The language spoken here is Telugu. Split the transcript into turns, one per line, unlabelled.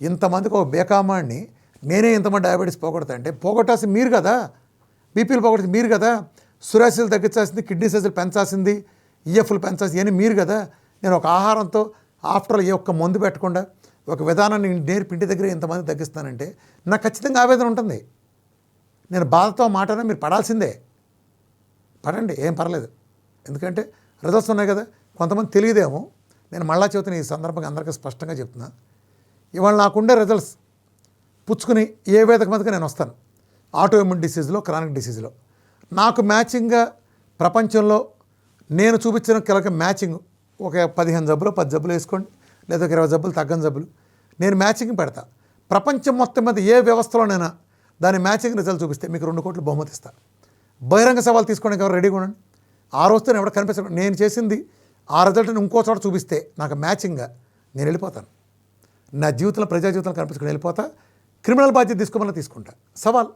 ఇంతమందికి ఒక బేకామాన్ని నేనే ఇంతమంది డయాబెటీస్ పోగొడతా అంటే పోగొట్టాల్సింది మీరు కదా, బీపీలు పోగొట్టింది మీరు కదా, సురాశీలు తగ్గించాల్సింది, కిడ్నీ సైజులు పెంచాల్సింది, ఈఎఫ్లు పెంచాల్సింది ఇవన్నీ మీరు కదా. నేను ఒక ఆహారంతో ఆఫ్టర్ ఏ ఒక్క మందు పెట్టకుండా ఒక విధానాన్ని నేర్పి ఇంటి దగ్గర ఇంతమంది తగ్గిస్తానంటే నాకు ఖచ్చితంగా ఆవేదన ఉంటుంది. నేను బాధతో మాటనే మీరు పడాల్సిందే, పడండి, ఏం పర్లేదు. ఎందుకంటే రిజల్ట్స్ ఉన్నాయి కదా. కొంతమంది తెలియదేమో, నేను మళ్ళా చెబుతున్న ఈ సందర్భంగా అందరికీ స్పష్టంగా చెప్తున్నా. ఇవాళ నాకుండే రిజల్ట్స్ పుచ్చుకుని ఏ వేదిక మీదకి నేను వస్తాను, ఆటోఇమ్యూన్ డిసీజ్లో, క్రానిక్ డిసీజ్లో నాకు మ్యాచింగ్గా ప్రపంచంలో నేను చూపించిన కనుక మ్యాచింగ్ ఒక 15 జబ్బులు 10 జబ్బులు వేసుకోండి, లేదా 20 జబ్బులు తగ్గని జబ్బులు నేను మ్యాచింగ్ పెడతా. ప్రపంచం మొత్తం మీద ఏ వ్యవస్థలోనైనా దాని మ్యాచింగ్ రిజల్ట్ చూపిస్తే మీకు 2 కోట్లు బహుమతి ఇస్తా. బహిరంగ సవాల్ తీసుకోవడానికి ఎవరు రెడీగా ఉండండి. ఆ రోజుతో ఎవరు కనిపించడం, నేను చేసింది ఆ రిజల్ట్ని ఇంకో చోట చూపిస్తే నాకు మ్యాచింగ్గా నేను వెళ్ళిపోతాను. నా జీవితంలో ప్రజా జీవితంలో కనిపించుకుని వెళ్ళిపోతా. క్రిమినల్ బాధ్యత తీసుకోమని తీసుకుంటా. సవాల్.